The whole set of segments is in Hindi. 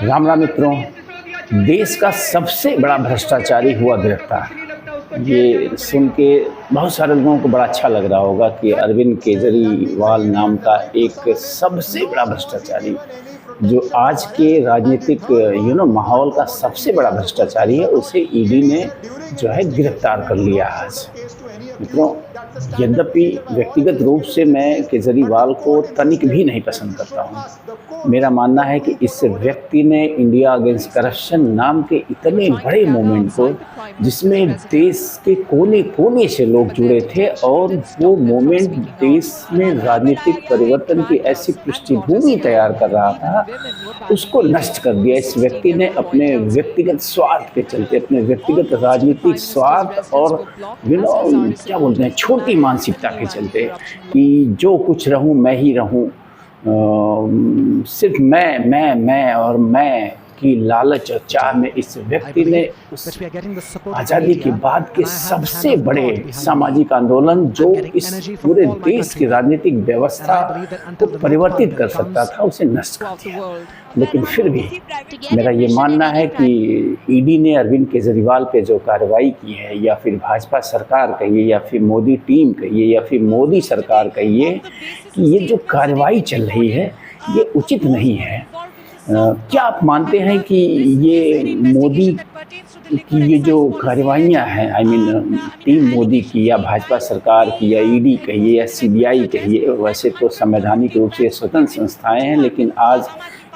राम राम मित्रों। देश का सबसे बड़ा भ्रष्टाचारी हुआ गिरफ्तार। ये सुन के बहुत सारे लोगों को बड़ा अच्छा लग रहा होगा कि अरविंद केजरीवाल नाम का एक सबसे बड़ा भ्रष्टाचारी, जो आज के राजनीतिक माहौल का सबसे बड़ा भ्रष्टाचारी है, उसे ईडी ने जो है गिरफ्तार कर लिया आज। मित्रों, यद्यपि व्यक्तिगत रूप से मैं केजरीवाल को तनिक भी नहीं पसंद करता हूँ। मेरा मानना है कि इस व्यक्ति ने इंडिया अगेंस्ट करप्शन नाम के इतने बड़े मूवमेंट को, जिसमें देश के कोने कोने से लोग जुड़े थे, और वो मूवमेंट देश में राजनीतिक परिवर्तन की ऐसी पृष्ठभूमि तैयार कर रहा था, उसको नष्ट कर दिया। इस व्यक्ति ने अपने व्यक्तिगत स्वार्थ के चलते, अपने व्यक्तिगत राजनीतिक स्वार्थ और क्या बोलते हैं, छोटी मानसिकता के चलते कि जो कुछ रहूं मैं ही रहूं, सिर्फ मैं और मैं की लालच और चाह में इस व्यक्ति ने उस आज़ादी के बाद के सबसे बड़े सामाजिक आंदोलन, जो इस पूरे देश की राजनीतिक व्यवस्था को परिवर्तित कर सकता था, उसे नष्ट कर दिया। लेकिन फिर भी मेरा ये मानना है कि ईडी ने अरविंद केजरीवाल पे जो कार्रवाई की है, या फिर भाजपा सरकार कहिए, या फिर मोदी टीम कहिए, या फिर मोदी सरकार कहिए, कि ये जो कार्रवाई चल रही है ये उचित नहीं है। क्या आप मानते हैं कि ये मोदी की ये जो कार्रवाइयाँ हैं, टीम मोदी की, या भाजपा सरकार की, या ईडी कहिए, या सीबीआई कहिए, वैसे तो संवैधानिक रूप से स्वतंत्र संस्थाएं हैं, लेकिन आज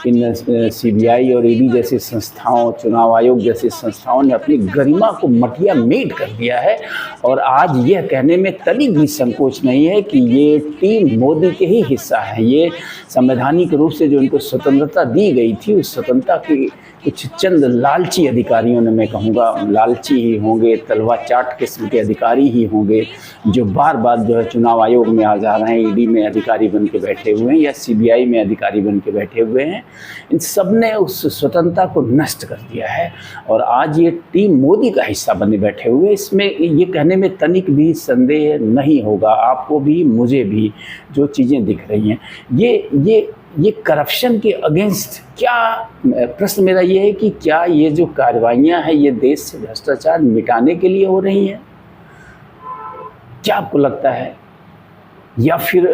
इन सीबीआई और ईडी जैसी संस्थाओं, चुनाव आयोग जैसी संस्थाओं ने अपनी गरिमा को मटिया मेट कर दिया है। और आज यह कहने में तनिक भी संकोच नहीं है कि ये टीम मोदी के ही हिस्सा है। ये संवैधानिक रूप से जो इनको स्वतंत्रता दी गई थी, उस स्वतंत्रता की कुछ चंद लालची अधिकारियों ने, मैं कहूँगा लालची ही होंगे, तलवा चाट किस्म के अधिकारी ही होंगे, जो बार बार जो है चुनाव आयोग में आ जा रहे हैं, ईडी में अधिकारी बन के बैठे हुए हैं, या सीबीआई में अधिकारी बन के बैठे हुए हैं। इन सब ने उस स्वतंत्रता को नष्ट कर दिया है, और आज ये टीम मोदी का हिस्सा बने बैठे हुए। इसमें ये कहने में तनिक भी संदेह नहीं होगा, आपको भी मुझे भी, जो चीज़ें दिख रही हैं, ये करप्शन के अगेंस्ट, क्या प्रश्न मेरा ये है कि क्या ये जो कार्रवाइयाँ हैं ये देश से भ्रष्टाचार मिटाने के लिए हो रही हैं? क्या आपको लगता है? या फिर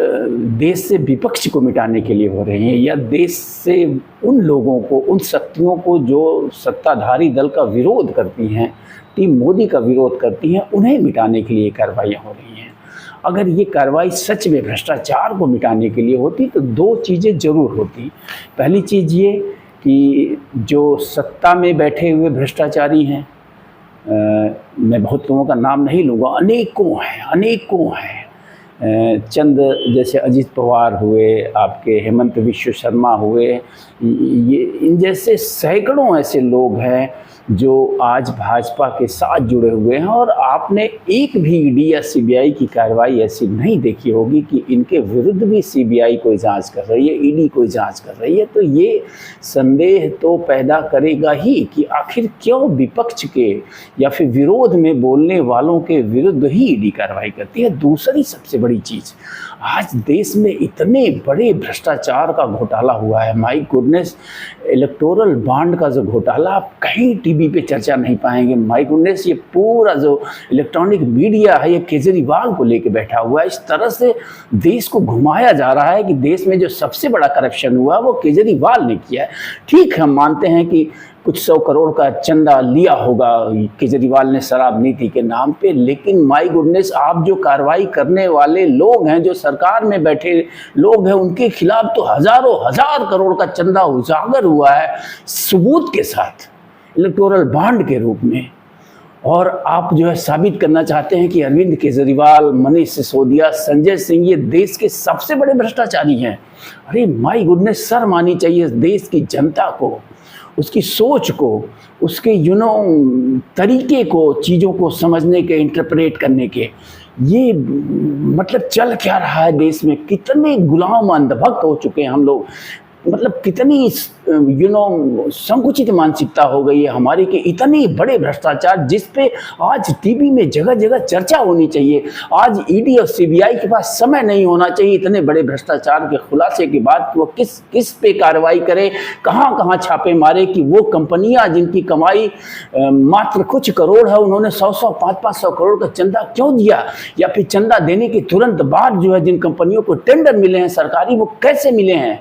देश से विपक्ष को मिटाने के लिए हो रही हैं, या देश से उन लोगों को, उन शक्तियों को जो सत्ताधारी दल का विरोध करती हैं, टीम मोदी का विरोध करती हैं, उन्हें मिटाने के लिए कार्रवाइयाँ हो रही हैं? अगर ये कार्रवाई सच में भ्रष्टाचार को मिटाने के लिए होती तो दो चीज़ें ज़रूर होती। पहली चीज़ ये कि जो सत्ता में बैठे हुए भ्रष्टाचारी हैं, मैं बहुत लोगों का नाम नहीं लूँगा, अनेकों हैं। चंद जैसे अजीत पवार हुए, आपके हेमंत विश्व शर्मा हुए, ये इन जैसे सैकड़ों ऐसे लोग हैं जो आज भाजपा के साथ जुड़े हुए हैं, और आपने एक भी ईडी या सीबीआई की कार्रवाई ऐसी नहीं देखी होगी कि इनके विरुद्ध भी सीबीआई कोई जांच कर रही है, ईडी कोई जांच कर रही है। तो ये संदेह तो पैदा करेगा ही कि आखिर क्यों विपक्ष के या फिर विरोध में बोलने वालों के विरुद्ध ही ईडी कार्रवाई करती है। दूसरी सबसे बड़ी चीज़, आज देश में इतने बड़े भ्रष्टाचार का घोटाला हुआ है, माय गुडनेस, इलेक्टोरल बॉन्ड का जो घोटाला, आप कहीं टीवी पे चर्चा नहीं पाएंगे। माय गुडनेस, ये पूरा जो इलेक्ट्रॉनिक मीडिया है ये केजरीवाल को लेके बैठा हुआ है। इस तरह से देश को घुमाया जा रहा है कि देश में जो सबसे बड़ा करप्शन हुआ वो केजरीवाल ने किया है। ठीक है, हम मानते हैं कि कुछ 100 करोड़ का चंदा लिया होगा केजरीवाल ने शराब नीति के नाम पे, लेकिन माय गुडनेस, आप जो कार्रवाई करने वाले लोग हैं, जो सरकार में बैठे लोग हैं, उनके खिलाफ तो हजारों हजार करोड़ का चंदा उजागर हुआ है सबूत के साथ, इलेक्टोरल बॉन्ड के रूप में। और आप जो है साबित करना चाहते हैं कि अरविंद केजरीवाल, मनीष सिसोदिया, संजय सिंह ये देश के सबसे बड़े भ्रष्टाचारी हैं। अरे माय गुडनेस, शर्म आनी चाहिए देश की जनता को, उसकी सोच को, उसके तरीके को, चीज़ों को समझने के, इंटरप्रेट करने के। ये मतलब चल क्या रहा है देश में, कितने गुलाम अंधभक्त हो चुके हैं हम लोग। मतलब कितनी संकुचित मानसिकता हो गई है हमारी कि इतने बड़े भ्रष्टाचार जिस पे आज टीवी में जगह जगह चर्चा होनी चाहिए। आज ईडी और सीबीआई के पास समय नहीं होना चाहिए इतने बड़े भ्रष्टाचार के खुलासे के बाद कि वो किस पे कार्रवाई करे, कहाँ कहाँ छापे मारे कि वो कंपनियां जिनकी कमाई मात्र कुछ करोड़ है उन्होंने 100-100, 500-500 करोड़ का चंदा क्यों दिया, या फिर चंदा देने के तुरंत बाद जो है जिन कंपनियों को टेंडर मिले हैं सरकारी वो कैसे मिले हैं।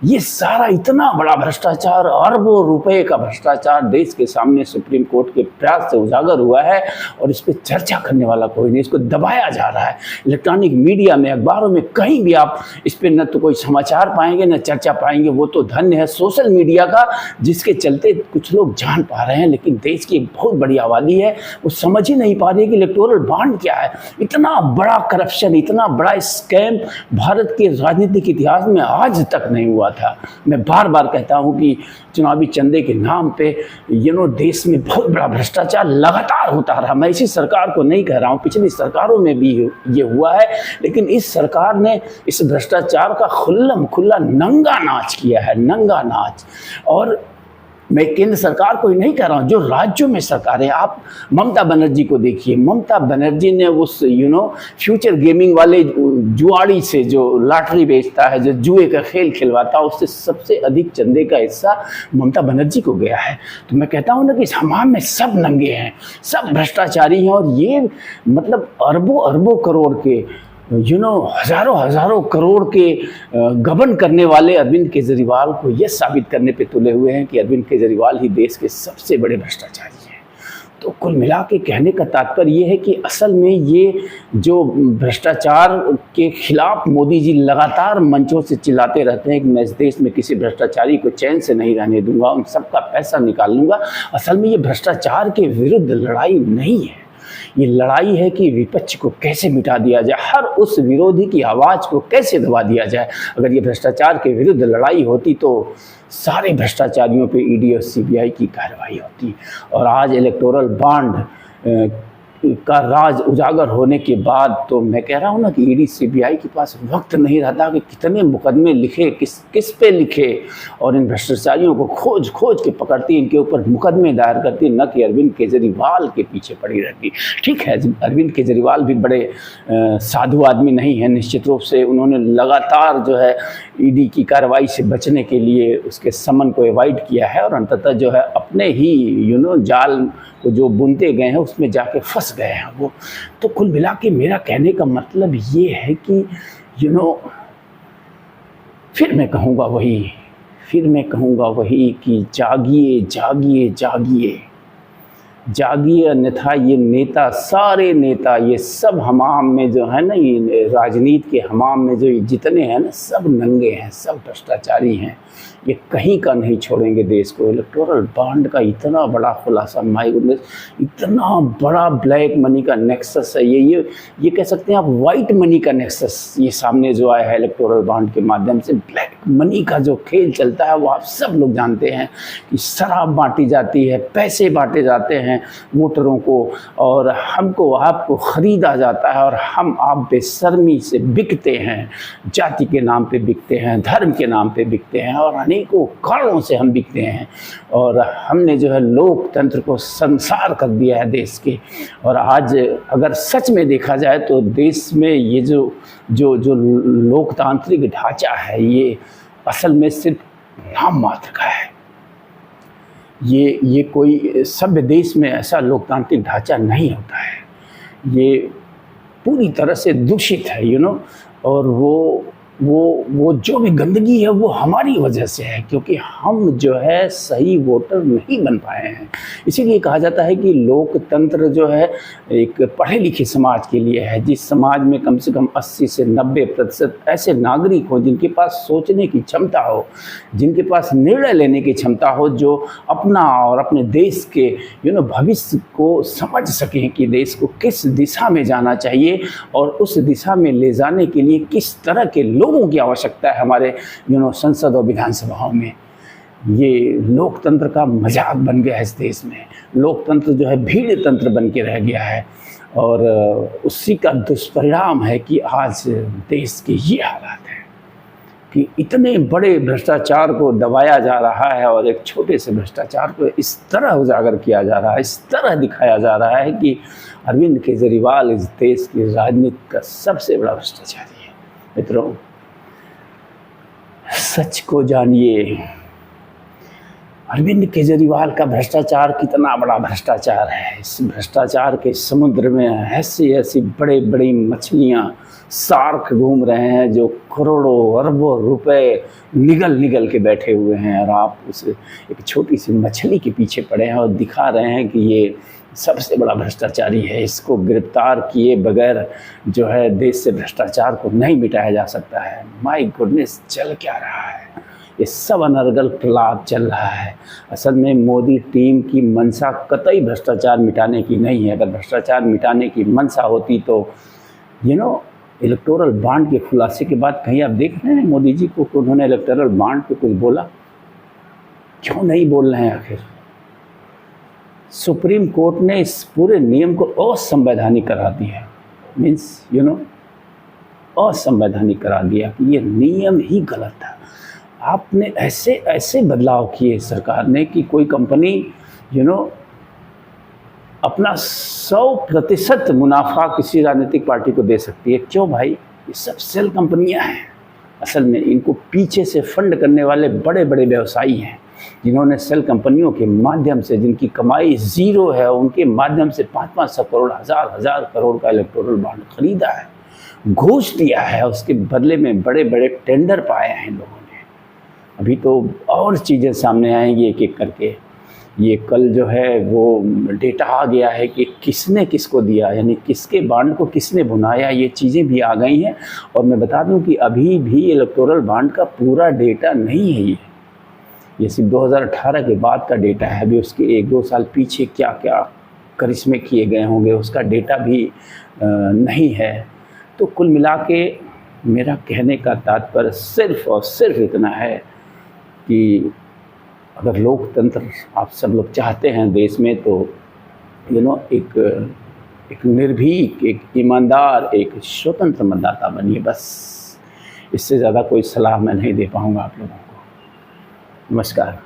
ये सारा इतना बड़ा भ्रष्टाचार, अरबों रुपए का भ्रष्टाचार देश के सामने सुप्रीम कोर्ट के प्रयास से उजागर हुआ है और इस पर चर्चा करने वाला कोई नहीं। इसको दबाया जा रहा है इलेक्ट्रॉनिक मीडिया में, अखबारों में, कहीं भी आप इस पर न तो कोई समाचार पाएंगे न चर्चा पाएंगे। वो तो धन्य है सोशल मीडिया का जिसके चलते कुछ लोग जान पा रहे हैं, लेकिन देश की एक बहुत बड़ी आबादी है वो समझ ही नहीं पा रही कि इलेक्टोरल बॉन्ड क्या है। इतना बड़ा करप्शन, इतना बड़ा स्कैम भारत के राजनीतिक इतिहास में आज तक नहीं हुआ था। मैं बार बार कहता हूं कि चुनावी चंदे के नाम पे देश में बहुत बड़ा भ्रष्टाचार लगातार होता रहा। मैं इसी सरकार को नहीं कह रहा हूं, पिछली सरकारों में भी ये हुआ है, लेकिन इस सरकार ने इस भ्रष्टाचार का खुल्लम खुल्ला नंगा नाच किया है, नंगा नाच। और मैं केंद्र सरकार को ही नहीं कह रहा हूँ, जो राज्यों में सरकारें, आप ममता बनर्जी को देखिए। ममता बनर्जी ने उस फ्यूचर गेमिंग वाले जुआड़ी से जो लॉटरी बेचता है, जो जुए का खेल खिलवाता है, उससे सबसे अधिक चंदे का हिस्सा ममता बनर्जी को गया है। तो मैं कहता हूँ ना कि इस हमाम में सब नंगे हैं, सब भ्रष्टाचारी हैं, और ये मतलब अरबों अरबों करोड़ के हजारों हजारों करोड़ के गबन करने वाले अरविंद केजरीवाल को यह साबित करने पे तुले हुए हैं कि अरविंद केजरीवाल ही देश के सबसे बड़े भ्रष्टाचारी हैं। तो कुल मिला के कहने का तात्पर्य ये है कि असल में ये जो भ्रष्टाचार के खिलाफ मोदी जी लगातार मंचों से चिल्लाते रहते हैं कि मैं इस देश में किसी भ्रष्टाचारी को चैन से नहीं रहने दूंगा, उन सबका पैसा निकाल लूँगा। असल में ये भ्रष्टाचार के विरुद्ध लड़ाई नहीं है, ये लड़ाई है कि विपक्ष को कैसे मिटा दिया जाए, हर उस विरोधी की आवाज़ को कैसे दबा दिया जाए। अगर ये भ्रष्टाचार के विरुद्ध लड़ाई होती तो सारे भ्रष्टाचारियों पे ईडी और सीबीआई की कार्रवाई होती। और आज इलेक्टोरल बॉन्ड का राज उजागर होने के बाद तो मैं कह रहा हूँ ना कि ईडी सीबीआई के पास वक्त नहीं रहता कि कितने मुकदमे लिखे, किस पे लिखे, और इन भ्रष्टाचारियों को खोज खोज के पकड़ती, इनके ऊपर मुकदमे दायर करती, न कि अरविंद केजरीवाल के पीछे पड़ी रहती। ठीक है, अरविंद केजरीवाल भी बड़े साधु आदमी नहीं है, निश्चित रूप से उन्होंने लगातार जो है ईडी की कार्रवाई से बचने के लिए उसके समन को अवॉइड किया है, और अंततः जो है अपने ही जाल को जो बुनते गए हैं उसमें जाके फंस गए हैं वो। तो कुल मिला के मेरा कहने का मतलब ये है कि फिर मैं कहूँगा वही कि जागिए जागिए जागिए जागिए, अन्यथा ये नेता, सारे नेता, ये सब हमाम में जो है ना, ये राजनीति के हमाम में जो जितने हैं ना, सब नंगे हैं, सब भ्रष्टाचारी हैं। ये कहीं का नहीं छोड़ेंगे देश को। इलेक्टोरल बॉन्ड का इतना बड़ा खुलासा, माय गुडनेस, इतना बड़ा ब्लैक मनी का नेक्सस है, ये कह सकते हैं आप वाइट मनी का नेक्सस ये सामने जो आया है इलेक्टोरल बॉन्ड के माध्यम से। ब्लैक मनी का जो खेल चलता है वो आप सब लोग जानते हैं कि शराब बांटी जाती है, पैसे बांटे जाते हैं वोटरों को, और हमको आपको ख़रीदा जाता है, और हम आप बेशर्मी से बिकते हैं, जाति के नाम पे बिकते हैं, धर्म के नाम पे बिकते हैं, और अनेकों कारणों से हम बिकते हैं। और हमने जो है लोकतंत्र को संसार कर दिया है देश के। और आज अगर सच में देखा जाए तो देश में ये जो लोकतांत्रिक ढांचा है ये असल में सिर्फ नाम मात्र का है। ये कोई सभ्य देश में ऐसा लोकतांत्रिक ढांचा नहीं होता है, ये पूरी तरह से दूषित है और वो जो भी गंदगी है वो हमारी वजह से है, क्योंकि हम जो है सही वोटर नहीं बन पाए हैं। इसीलिए कहा जाता है कि लोकतंत्र जो है एक पढ़े लिखे समाज के लिए है, जिस समाज में कम से कम 80 से 90% ऐसे नागरिक हो जिनके पास सोचने की क्षमता हो, जिनके पास निर्णय लेने की क्षमता हो, जो अपना और अपने देश के भविष्य को समझ सकें कि देश को किस दिशा में जाना चाहिए और उस दिशा में ले जाने के लिए किस तरह के लोगों की आवश्यकता है हमारे संसद और विधानसभाओं में। ये लोकतंत्र का मजाक बन गया है इस देश में। लोकतंत्र जो है भीड़ तंत्र बन के रह गया है, और उसी का दुष्परिणाम है कि आज देश के ये हालात हैं। कि इतने बड़े भ्रष्टाचार को दबाया जा रहा है और एक छोटे से भ्रष्टाचार को इस तरह उजागर किया जा रहा है, इस तरह दिखाया जा रहा है कि अरविंद केजरीवाल इस देश की राजनीति का सबसे बड़ा भ्रष्टाचारी है। मित्रों, सच को जानिए, अरविंद केजरीवाल का भ्रष्टाचार कितना बड़ा भ्रष्टाचार है। इस भ्रष्टाचार के समुद्र में ऐसी ऐसी बड़े बड़ी मछलियाँ, शार्क घूम रहे हैं जो करोड़ों अरबों रुपए निगल निगल के बैठे हुए हैं, और आप उस एक छोटी सी मछली के पीछे पड़े हैं और दिखा रहे हैं कि ये सबसे बड़ा भ्रष्टाचारी है। इसको गिरफ्तार किए बगैर जो है देश से भ्रष्टाचार को नहीं मिटाया जा सकता है। माय गुडनेस, चल क्या रहा है? ये सब अनर्गल प्रलाप चल रहा है। असल में मोदी टीम की मंशा कतई भ्रष्टाचार मिटाने की नहीं है। अगर भ्रष्टाचार मिटाने की मंशा होती तो इलेक्टोरल बॉन्ड के खुलासे के बाद कहीं आप देख रहे हैं मोदी जी को उन्होंने इलेक्टोरल बॉन्ड पे कुछ बोला? क्यों नहीं बोल रहे हैं आखिर? सुप्रीम कोर्ट ने इस पूरे नियम को असंवैधानिक करा दिया, मीन्स असंवैधानिक करा दिया कि ये नियम ही गलत था। आपने ऐसे ऐसे बदलाव किए सरकार ने कि कोई कंपनी अपना 100% मुनाफा किसी राजनीतिक पार्टी को दे सकती है। क्यों भाई? ये सब सेल कंपनियां हैं। असल में इनको पीछे से फंड करने वाले बड़े बड़े व्यवसायी हैं, जिन्होंने सेल कंपनियों के माध्यम से, जिनकी कमाई ज़ीरो है, उनके माध्यम से 500 करोड़, हजार करोड़ का इलेक्टोरल बॉन्ड खरीदा है, घूस दिया है, उसके बदले में बड़े बड़े टेंडर पाए हैं लोगों ने। अभी तो और चीज़ें सामने आएंगी एक एक करके। ये कल जो है वो डेटा आ गया है कि किसने किसको दिया, यानी किसके बॉन्ड को किसने भुनाया, ये चीज़ें भी आ गई हैं। और मैं बता दूं कि अभी भी इलेक्टोरल बॉन्ड का पूरा डेटा नहीं है। ये सिर्फ 2018 के बाद का डेटा है। अभी उसके 1-2 साल पीछे क्या क्या करिश्मे किए गए होंगे उसका डेटा भी नहीं है। तो कुल मिला के मेरा कहने का तात्पर्य सिर्फ़ और सिर्फ इतना है कि अगर लोकतंत्र आप सब लोग चाहते हैं देश में, तो एक निर्भीक, एक ईमानदार, एक स्वतंत्र मतदाता बनिए। बस इससे ज़्यादा कोई सलाह मैं नहीं दे पाऊँगा आप लोगों को। नमस्कार।